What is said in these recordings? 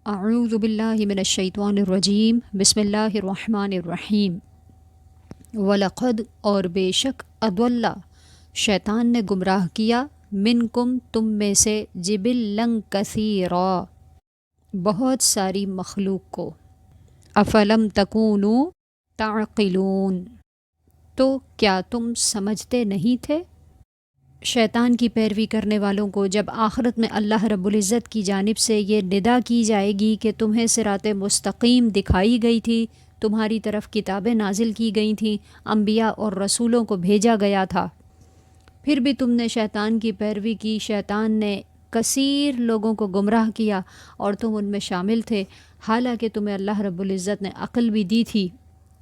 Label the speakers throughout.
Speaker 1: اعوذ باللہ من الشیطان الرجیم بسم اللہ الرحمن الرحیم وَلَقَدْ اور بے شک اضل شیطان نے گمراہ کیا منکم تم میں سے جبلًا کثیرا بہت ساری مخلوق کو افلم تکونوا تعقلون تو کیا تم سمجھتے نہیں تھے؟ شیطان کی پیروی کرنے والوں کو جب آخرت میں اللہ رب العزت کی جانب سے یہ ندا کی جائے گی کہ تمہیں صراط مستقیم دکھائی گئی تھی، تمہاری طرف کتابیں نازل کی گئی تھیں، انبیاء اور رسولوں کو بھیجا گیا تھا، پھر بھی تم نے شیطان کی پیروی کی، شیطان نے کثیر لوگوں کو گمراہ کیا اور تم ان میں شامل تھے، حالانکہ تمہیں اللہ رب العزت نے عقل بھی دی تھی،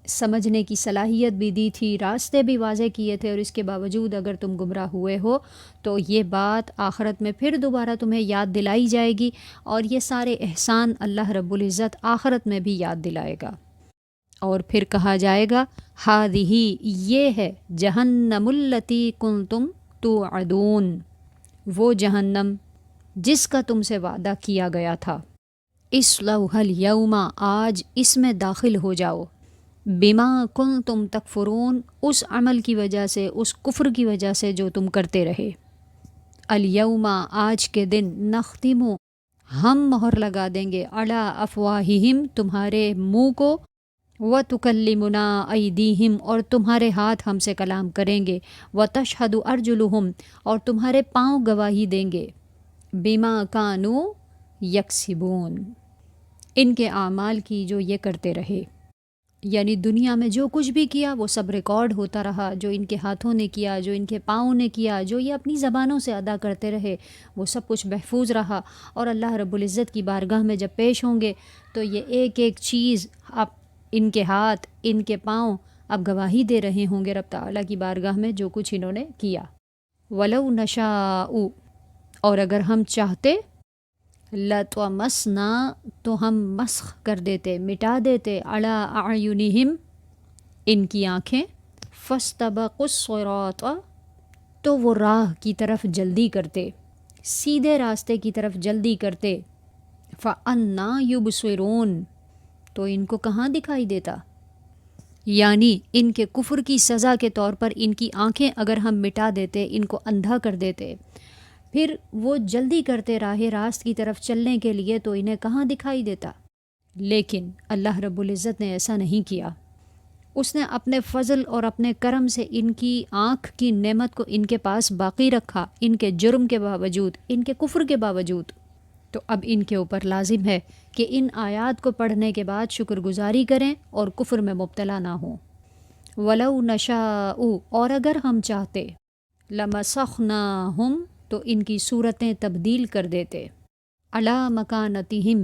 Speaker 1: سمجھنے کی صلاحیت بھی دی تھی، راستے بھی واضح کیے تھے، اور اس کے باوجود اگر تم گمراہ ہوئے ہو تو یہ بات آخرت میں پھر دوبارہ تمہیں یاد دلائی جائے گی، اور یہ سارے احسان اللہ رب العزت آخرت میں بھی یاد دلائے گا، اور پھر کہا جائے گا ہذہ یہ ہے جہنم التی کنتم توعدون، وہ جہنم جس کا تم سے وعدہ کیا گیا تھا، اصلوها الیوم آج اس میں داخل ہو جاؤ، بما کنتم تکفرون اس عمل کی وجہ سے، اس کفر کی وجہ سے جو تم کرتے رہے، الیوم آج کے دن نختم ہم مہر لگا دیں گے، علی افواہہم تمہارے منہ کو، وتکلمنا ایدیہم اور تمہارے ہاتھ ہم سے کلام کریں گے، وتشہد ارجلہم اور تمہارے پاؤں گواہی دیں گے، بما کانوا یکسبون ان کے اعمال کی جو یہ کرتے رہے، یعنی دنیا میں جو کچھ بھی کیا وہ سب ریکارڈ ہوتا رہا، جو ان کے ہاتھوں نے کیا، جو ان کے پاؤں نے کیا، جو یہ اپنی زبانوں سے ادا کرتے رہے، وہ سب کچھ محفوظ رہا، اور اللہ رب العزت کی بارگاہ میں جب پیش ہوں گے تو یہ ایک ایک چیز اب ان کے ہاتھ، ان کے پاؤں اب گواہی دے رہے ہوں گے رب تعالیٰ کی بارگاہ میں جو کچھ انہوں نے کیا۔ وَلَوْ نَشَاءُ اور اگر ہم چاہتے، لَطَمَسْنَا تو ہم مسخ کر دیتے، مٹا دیتے، عَلَىٰ أَعْيُنِهِمْ ان کی آنکھیں، فَاسْتَبَقُوا الصِّرَاطَ تو وہ راہ کی طرف جلدی کرتے، سیدھے راستے کی طرف جلدی کرتے، فَأَنَّىٰ يُبْصِرُونَ تو ان کو کہاں دکھائی دیتا، یعنی ان کے کفر کی سزا کے طور پر ان کی آنکھیں اگر ہم مٹا دیتے، ان کو اندھا کر دیتے، پھر وہ جلدی کرتے راہ راست کی طرف چلنے کے لیے تو انہیں کہاں دکھائی دیتا، لیکن اللہ رب العزت نے ایسا نہیں کیا، اس نے اپنے فضل اور اپنے کرم سے ان کی آنکھ کی نعمت کو ان کے پاس باقی رکھا، ان کے جرم کے باوجود، ان کے کفر کے باوجود، تو اب ان کے اوپر لازم ہے کہ ان آیات کو پڑھنے کے بعد شکر گزاری کریں اور کفر میں مبتلا نہ ہوں۔ وَلَوْ نَشَاءُ اور اگر ہم چاہتے، لَمَسَخْنَاهُمْ تو ان کی صورتیں تبدیل کر دیتے، عَلَىٰ مَكَانَتِهِمْ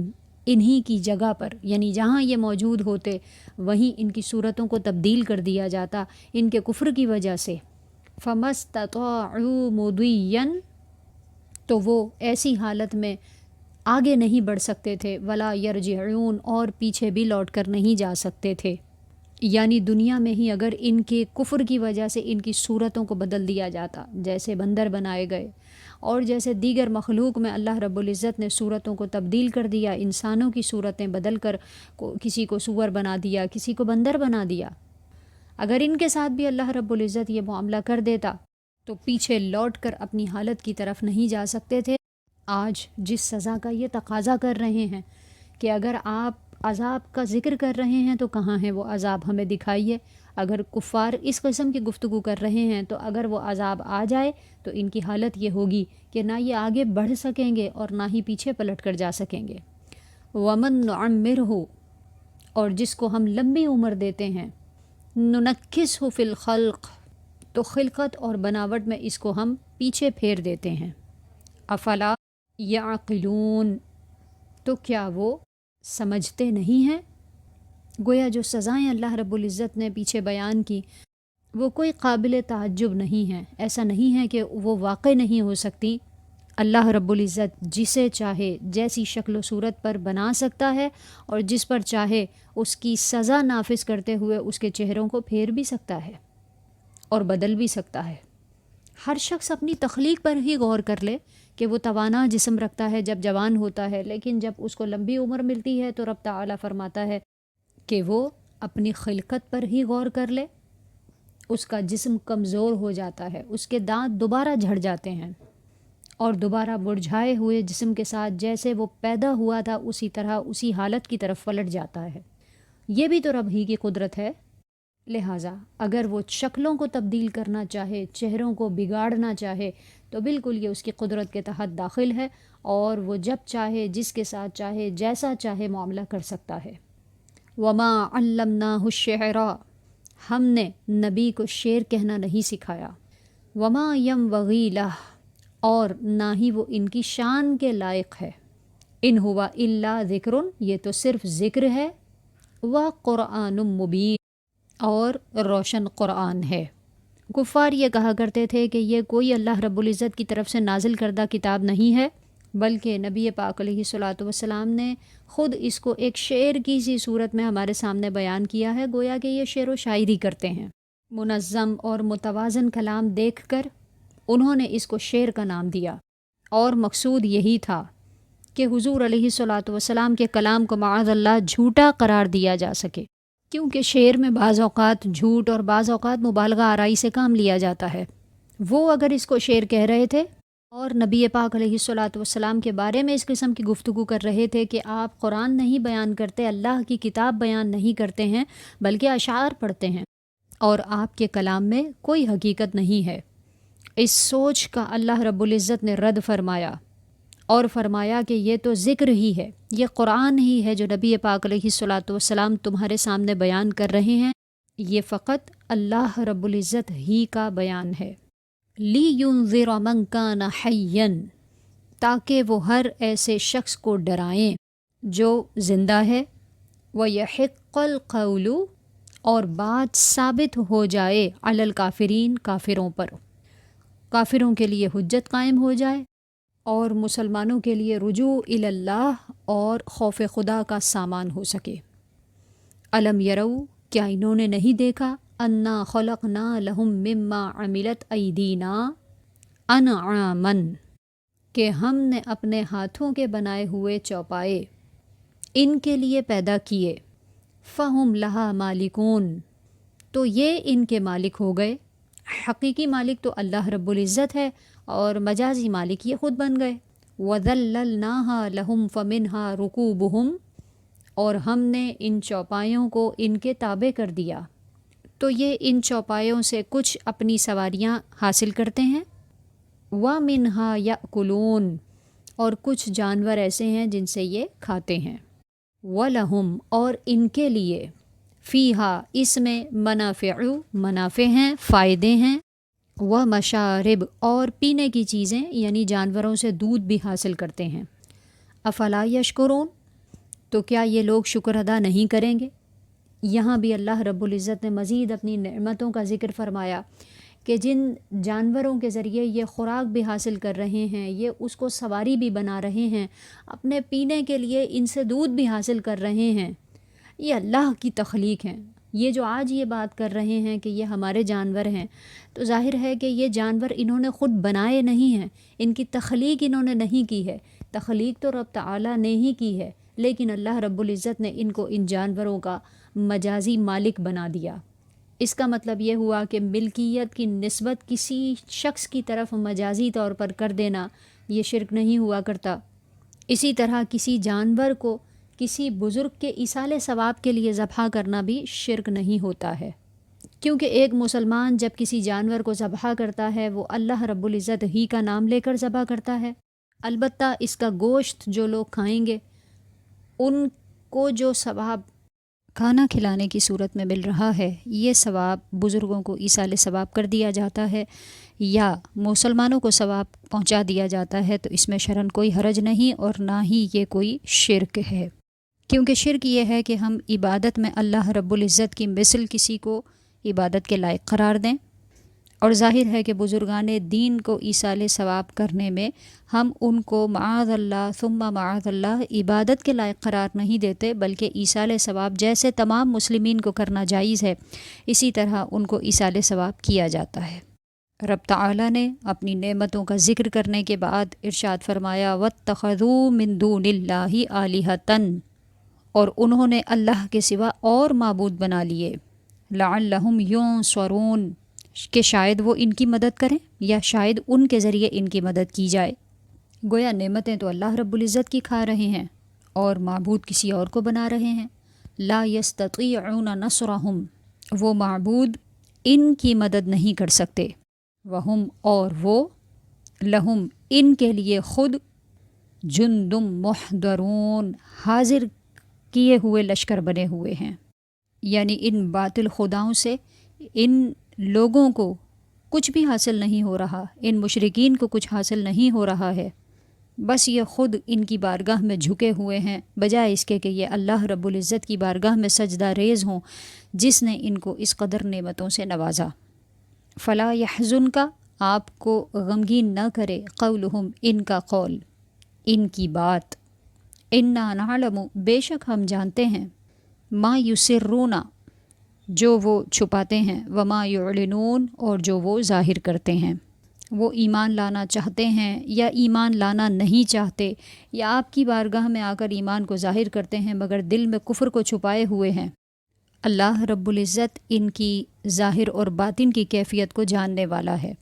Speaker 1: انہی کی جگہ پر، یعنی جہاں یہ موجود ہوتے وہیں ان کی صورتوں کو تبدیل کر دیا جاتا ان کے کفر کی وجہ سے، فَمَا اسْتَطَاعُوا مُضِيًّا تو وہ ایسی حالت میں آگے نہیں بڑھ سکتے تھے، وَلَا يَرْجِعُونَ اور پیچھے بھی لوٹ کر نہیں جا سکتے تھے، یعنی دنیا میں ہی اگر ان کے کفر کی وجہ سے ان کی صورتوں کو بدل دیا جاتا، جیسے بندر بنائے گئے اور جیسے دیگر مخلوق میں اللہ رب العزت نے صورتوں کو تبدیل کر دیا، انسانوں کی صورتیں بدل کر کسی کو سور بنا دیا، کسی کو بندر بنا دیا، اگر ان کے ساتھ بھی اللہ رب العزت یہ معاملہ کر دیتا تو پیچھے لوٹ کر اپنی حالت کی طرف نہیں جا سکتے تھے۔ آج جس سزا کا یہ تقاضا کر رہے ہیں کہ اگر آپ عذاب کا ذکر کر رہے ہیں تو کہاں ہے وہ عذاب، ہمیں دکھائیے، اگر کفار اس قسم کی گفتگو کر رہے ہیں تو اگر وہ عذاب آ جائے تو ان کی حالت یہ ہوگی کہ نہ یہ آگے بڑھ سکیں گے اور نہ ہی پیچھے پلٹ کر جا سکیں گے۔ وَمَن نُعَمِّرْهُ اور جس کو ہم لمبی عمر دیتے ہیں، نُنَكِّسْهُ فِي الْخَلْقِ تو خلقت اور بناوٹ میں اس کو ہم پیچھے پھیر دیتے ہیں، افلا یعقلون تو کیا وہ سمجھتے نہیں ہیں، گویا جو سزائیں اللہ رب العزت نے پیچھے بیان کی وہ کوئی قابل تعجب نہیں ہیں، ایسا نہیں ہے کہ وہ واقع نہیں ہو سکتی، اللہ رب العزت جسے چاہے جیسی شکل و صورت پر بنا سکتا ہے، اور جس پر چاہے اس کی سزا نافذ کرتے ہوئے اس کے چہروں کو پھیر بھی سکتا ہے اور بدل بھی سکتا ہے۔ ہر شخص اپنی تخلیق پر ہی غور کر لے کہ وہ توانا جسم رکھتا ہے جب جوان ہوتا ہے، لیکن جب اس کو لمبی عمر ملتی ہے تو رب تعالیٰ فرماتا ہے کہ وہ اپنی خلقت پر ہی غور کر لے، اس کا جسم کمزور ہو جاتا ہے، اس کے دانت دوبارہ جھڑ جاتے ہیں اور دوبارہ مرجھائے ہوئے جسم کے ساتھ جیسے وہ پیدا ہوا تھا اسی طرح اسی حالت کی طرف پلٹ جاتا ہے۔ یہ بھی تو رب ہی کی قدرت ہے۔ لہٰذا اگر وہ شکلوں کو تبدیل کرنا چاہے، چہروں کو بگاڑنا چاہے، تو بالکل یہ اس کی قدرت کے تحت داخل ہے اور وہ جب چاہے، جس کے ساتھ چاہے، جیسا چاہے معاملہ کر سکتا ہے۔ وما علمناہ الشعر، ہم نے نبی کو شعر کہنا نہیں سکھایا۔ وما ینبغی لہ، اور نہ ہی وہ ان کی شان کے لائق ہے۔ ان ہوا الا ذکر، یہ تو صرف ذکر ہے، وقرآن مبین، اور روشن قرآن ہے۔ کفار یہ کہا کرتے تھے کہ یہ کوئی اللہ رب العزت کی طرف سے نازل کردہ کتاب نہیں ہے، بلکہ نبی پاک علیہ الصلاۃ والسلام نے خود اس کو ایک شعر کی سی صورت میں ہمارے سامنے بیان کیا ہے، گویا کہ یہ شعر و شاعری کرتے ہیں۔ منظم اور متوازن کلام دیکھ کر انہوں نے اس کو شعر کا نام دیا، اور مقصود یہی تھا کہ حضور علیہ الصلاۃ والسلام کے کلام کو معاذ اللہ جھوٹا قرار دیا جا سکے، کیونکہ شعر میں بعض اوقات جھوٹ اور بعض اوقات مبالغہ آرائی سے کام لیا جاتا ہے۔ وہ اگر اس کو شعر کہہ رہے تھے اور نبی پاک علیہ الصلاۃ والسلام کے بارے میں اس قسم کی گفتگو کر رہے تھے کہ آپ قرآن نہیں بیان کرتے، اللہ کی کتاب بیان نہیں کرتے ہیں، بلکہ اشعار پڑھتے ہیں، اور آپ کے کلام میں کوئی حقیقت نہیں ہے، اس سوچ کا اللہ رب العزت نے رد فرمایا اور فرمایا کہ یہ تو ذکر ہی ہے، یہ قرآن ہی ہے جو نبی پاک علیہ الصلاۃ والسلام تمہارے سامنے بیان کر رہے ہیں، یہ فقط اللہ رب العزت ہی کا بیان ہے۔ لِيُنذِرَ مَن كَانَ حَيًّا، تاکہ وہ ہر ایسے شخص کو ڈرائیں جو زندہ ہے، وَيَحِقَّ الْقَوْلُ، اور بات ثابت ہو جائے، علی الکافرین، کافروں پر، کافروں کے لیے حجت قائم ہو جائے اور مسلمانوں کے لیے رجوع الی اللہ اور خوف خدا کا سامان ہو سکے۔ الم یروا، کیا انہوں نے نہیں دیکھا، انا خلقنا لہم مما عملت ایدینا انعاما، کہ ہم نے اپنے ہاتھوں کے بنائے ہوئے چوپائے ان کے لیے پیدا کیے، فہم لہا مالکون، تو یہ ان کے مالک ہو گئے۔ حقیقی مالک تو اللہ رب العزت ہے اور مجازی مالک یہ خود بن گئے۔ وَذَلَّلْنَاهَا لَهُمْ فَمِنْهَا رُكُوبُهُمْ، اور ہم نے ان چوپایوں کو ان کے تابع کر دیا، تو یہ ان چوپایوں سے کچھ اپنی سواریاں حاصل کرتے ہیں۔ وَمِنْهَا يَأْكُلُونَ، اور کچھ جانور ایسے ہیں جن سے یہ کھاتے ہیں۔ وَلَهُمْ، اور ان کے لیے، فیہا، اس میں، منافع ہیں، فائدے ہیں، ومشارب، اور پینے کی چیزیں، یعنی جانوروں سے دودھ بھی حاصل کرتے ہیں۔ افلا یشکرون، تو کیا یہ لوگ شکر ادا نہیں کریں گے؟ یہاں بھی اللہ رب العزت نے مزید اپنی نعمتوں کا ذکر فرمایا کہ جن جانوروں کے ذریعے یہ خوراک بھی حاصل کر رہے ہیں، یہ اس کو سواری بھی بنا رہے ہیں، اپنے پینے کے لیے ان سے دودھ بھی حاصل کر رہے ہیں، یہ اللہ کی تخلیق ہیں۔ یہ جو آج یہ بات کر رہے ہیں کہ یہ ہمارے جانور ہیں، تو ظاہر ہے کہ یہ جانور انہوں نے خود بنائے نہیں ہیں، ان کی تخلیق انہوں نے نہیں کی ہے، تخلیق تو رب تعالیٰ نے ہی کی ہے، لیکن اللہ رب العزت نے ان کو ان جانوروں کا مجازی مالک بنا دیا۔ اس کا مطلب یہ ہوا کہ ملکیت کی نسبت کسی شخص کی طرف مجازی طور پر کر دینا یہ شرک نہیں ہوا کرتا۔ اسی طرح کسی جانور کو کسی بزرگ کے ایصال ثواب کے لیے ذبح کرنا بھی شرک نہیں ہوتا ہے، کیونکہ ایک مسلمان جب کسی جانور کو ذبح کرتا ہے وہ اللہ رب العزت ہی کا نام لے کر ذبح کرتا ہے۔ البتہ اس کا گوشت جو لوگ کھائیں گے ان کو جو ثواب کھانا کھلانے کی صورت میں مل رہا ہے، یہ ثواب بزرگوں کو ایصال ثواب کر دیا جاتا ہے یا مسلمانوں کو ثواب پہنچا دیا جاتا ہے، تو اس میں شرعاً کوئی حرج نہیں اور نہ ہی یہ کوئی شرک ہے، کیونکہ شرک یہ ہے کہ ہم عبادت میں اللہ رب العزت کی مثل کسی کو عبادت کے لائق قرار دیں، اور ظاہر ہے کہ بزرگان دین کو ایصال ثواب کرنے میں ہم ان کو معاذ اللہ ثم معاذ اللہ عبادت کے لائق قرار نہیں دیتے، بلکہ ایصال ثواب جیسے تمام مسلمین کو کرنا جائز ہے، اسی طرح ان کو ایصال ثواب کیا جاتا ہے۔ رب تعالی نے اپنی نعمتوں کا ذکر کرنے کے بعد ارشاد فرمایا واتخذوا من دون اللہ آلہۃ، اور انہوں نے اللہ کے سوا اور معبود بنا لیے، لعلہم ینصرون، کہ شاید وہ ان کی مدد کریں یا شاید ان کے ذریعے ان کی مدد کی جائے۔ گویا نعمتیں تو اللہ رب العزت کی کھا رہے ہیں اور معبود کسی اور کو بنا رہے ہیں۔ لا یستطیعون نصرہم، وہ معبود ان کی مدد نہیں کر سکتے، وہم، اور وہ، لہم، ان کے لیے خود، جندم محضرون، حاضر کیے ہوئے لشکر بنے ہوئے ہیں۔ یعنی ان باطل خداؤں سے ان لوگوں کو کچھ بھی حاصل نہیں ہو رہا، ان مشرکین کو کچھ حاصل نہیں ہو رہا ہے، بس یہ خود ان کی بارگاہ میں جھکے ہوئے ہیں، بجائے اس کے کہ یہ اللہ رب العزت کی بارگاہ میں سجدہ ریز ہوں جس نے ان کو اس قدر نعمتوں سے نوازا۔ فلا یحزنک، آپ کو غمگین نہ کرے، قولہم، ان کا قول، ان کی بات، انا نعلم، بے شک ہم جانتے ہیں، ما یسرون، جو وہ چھپاتے ہیں، وما یعلنون، اور جو وہ ظاہر کرتے ہیں۔ وہ ایمان لانا چاہتے ہیں یا ایمان لانا نہیں چاہتے، یا آپ کی بارگاہ میں آ کر ایمان کو ظاہر کرتے ہیں مگر دل میں کفر کو چھپائے ہوئے ہیں، اللہ رب العزت ان کی ظاہر اور باطن کی کیفیت کو جاننے والا ہے،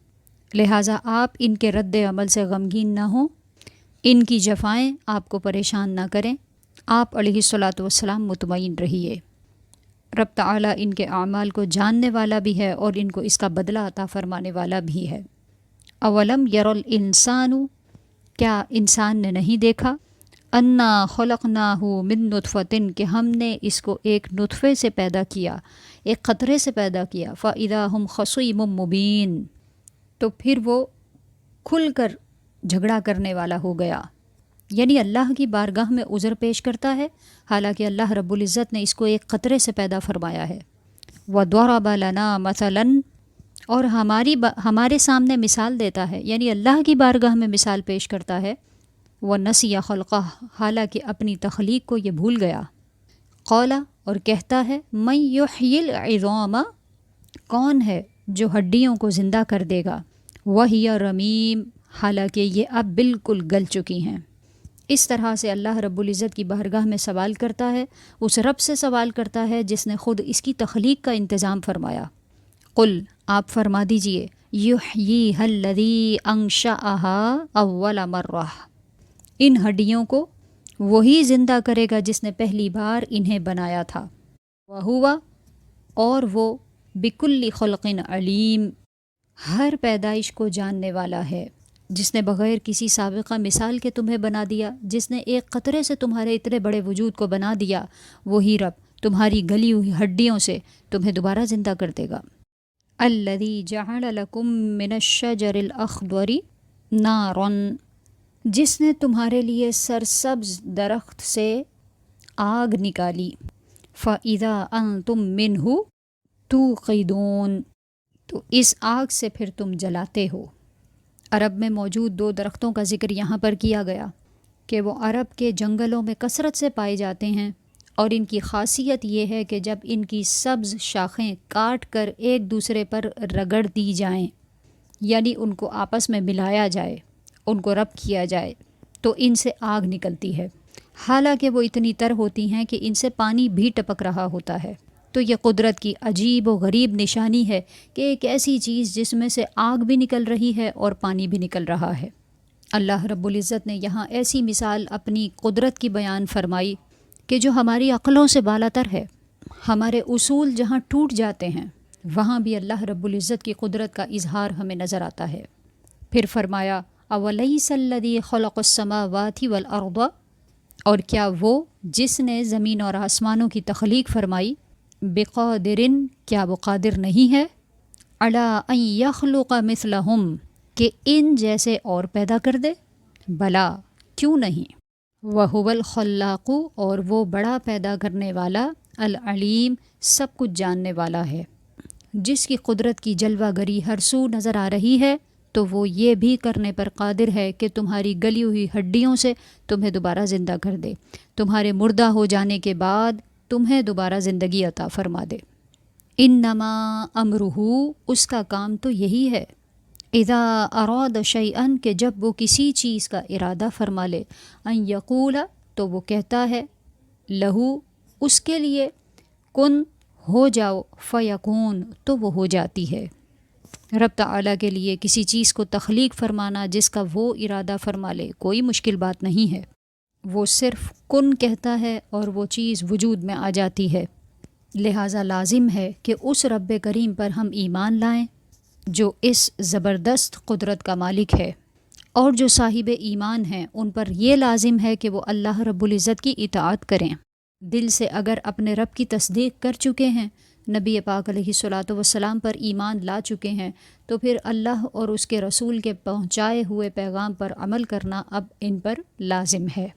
Speaker 1: لہٰذا آپ ان کے رد عمل سے غمگین نہ ہوں، ان کی جفائیں آپ کو پریشان نہ کریں، آپ علیہ الصلاۃ والسلام مطمئن رہیے۔ رب تعالیٰ ان کے اعمال کو جاننے والا بھی ہے اور ان کو اس کا بدلہ عطا فرمانے والا بھی ہے۔ اولم یر الانسان، کیا انسان نے نہیں دیکھا، انا خلقناہ من نطفۃ، کہ ہم نے اس کو ایک نطفے سے پیدا کیا، ایک قطرے سے پیدا کیا، فاذا ہم خصیم مبین، تو پھر وہ کھل کر جھگڑا کرنے والا ہو گیا، یعنی اللہ کی بارگاہ میں عذر پیش کرتا ہے، حالانکہ اللہ رب العزت نے اس کو ایک قطرے سے پیدا فرمایا ہے۔ وَضَرَبَ لَنَا مَثَلًا، اور ہمارے سامنے مثال دیتا ہے، یعنی اللہ کی بارگاہ میں مثال پیش کرتا ہے۔ وَنَسِيَ خَلْقَهُ، حالانکہ اپنی تخلیق کو یہ بھول گیا۔ قَالَ، اور کہتا ہے، مَن يُحْيِي الْعِظَامَ، کون ہے جو ہڈیوں کو زندہ کر دے گا، وَهِيَ رَمِيمٌ، حالانکہ یہ اب بالکل گل چکی ہیں۔ اس طرح سے اللہ رب العزت کی بارگاہ میں سوال کرتا ہے، اس رب سے سوال کرتا ہے جس نے خود اس کی تخلیق کا انتظام فرمایا۔ قل، آپ فرما دیجئے، یحییھا الذی انشأھا اول مرہ، ان ہڈیوں کو وہی زندہ کرے گا جس نے پہلی بار انہیں بنایا تھا، وہوا، اور وہ، بکل خلق علیم، ہر پیدائش کو جاننے والا ہے، جس نے بغیر کسی سابقہ مثال کے تمہیں بنا دیا، جس نے ایک قطرے سے تمہارے اتنے بڑے وجود کو بنا دیا، وہی رب تمہاری گلی ہوئی ہڈیوں سے تمہیں دوبارہ زندہ کر دے گا۔ الذی جعل لکم من الشجر الاخضر نارا، جس نے تمہارے لیے سرسبز درخت سے آگ نکالی، فَإِذَا أَنْتُم مِّنْهُ تُوقِدُونَ، تو اس آگ سے پھر تم جلاتے ہو۔ عرب میں موجود دو درختوں کا ذکر یہاں پر کیا گیا کہ وہ عرب کے جنگلوں میں کثرت سے پائے جاتے ہیں، اور ان کی خاصیت یہ ہے کہ جب ان کی سبز شاخیں کاٹ کر ایک دوسرے پر رگڑ دی جائیں، یعنی ان کو آپس میں ملایا جائے، ان کو رب کیا جائے، تو ان سے آگ نکلتی ہے، حالانکہ وہ اتنی تر ہوتی ہیں کہ ان سے پانی بھی ٹپک رہا ہوتا ہے۔ تو یہ قدرت کی عجیب و غریب نشانی ہے کہ ایک ایسی چیز جس میں سے آگ بھی نکل رہی ہے اور پانی بھی نکل رہا ہے۔ اللہ رب العزت نے یہاں ایسی مثال اپنی قدرت کی بیان فرمائی کہ جو ہماری عقلوں سے بالا تر ہے۔ ہمارے اصول جہاں ٹوٹ جاتے ہیں وہاں بھی اللہ رب العزت کی قدرت کا اظہار ہمیں نظر آتا ہے۔ پھر فرمایا، اولیس الذی خلق السماوات والارض، اور کیا وہ جس نے زمین اور آسمانوں کی تخلیق فرمائی، بقادرن، کیا وہ قادر نہیں ہے، علی ان یخلق مثلہم، کہ ان جیسے اور پیدا کر دے، بلا، کیوں نہیں، وہو الخلاق، اور وہ بڑا پیدا کرنے والا، العلیم، سب کچھ جاننے والا ہے۔ جس کی قدرت کی جلوہ گری ہر سو نظر آ رہی ہے تو وہ یہ بھی کرنے پر قادر ہے کہ تمہاری گلی ہوئی ہڈیوں سے تمہیں دوبارہ زندہ کر دے، تمہارے مردہ ہو جانے کے بعد تمہیں دوبارہ زندگی عطا فرما دے۔ انما امرہ، اس کا کام تو یہی ہے، اذا اراد شیئا کہ جب وہ کسی چیز کا ارادہ فرما لے، ان یقول تو وہ کہتا ہے، لہو اس کے لیے، کن ہو جاؤ، فیکون تو وہ ہو جاتی ہے۔ رب تعالیٰ کے لیے کسی چیز کو تخلیق فرمانا جس کا وہ ارادہ فرما لے کوئی مشکل بات نہیں ہے، وہ صرف کن کہتا ہے اور وہ چیز وجود میں آ جاتی ہے۔ لہٰذا لازم ہے کہ اس رب کریم پر ہم ایمان لائیں جو اس زبردست قدرت کا مالک ہے، اور جو صاحب ایمان ہیں ان پر یہ لازم ہے کہ وہ اللہ رب العزت کی اطاعت کریں۔ دل سے اگر اپنے رب کی تصدیق کر چکے ہیں، نبی پاک علیہ الصلاۃ والسلام پر ایمان لا چکے ہیں، تو پھر اللہ اور اس کے رسول کے پہنچائے ہوئے پیغام پر عمل کرنا اب ان پر لازم ہے۔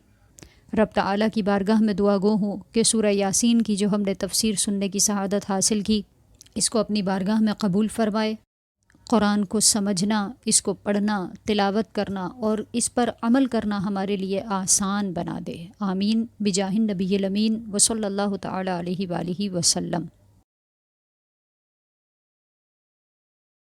Speaker 1: رب تعالیٰ کی بارگاہ میں دعا گو ہوں کہ سورہ یاسین کی جو ہم نے تفسیر سننے کی سعادت حاصل کی، اس کو اپنی بارگاہ میں قبول فرمائے۔ قرآن کو سمجھنا، اس کو پڑھنا، تلاوت کرنا اور اس پر عمل کرنا ہمارے لیے آسان بنا دے۔ آمین بجاہ النبی الامین وصلی اللہ تعالی علیہ وآلہ وسلم۔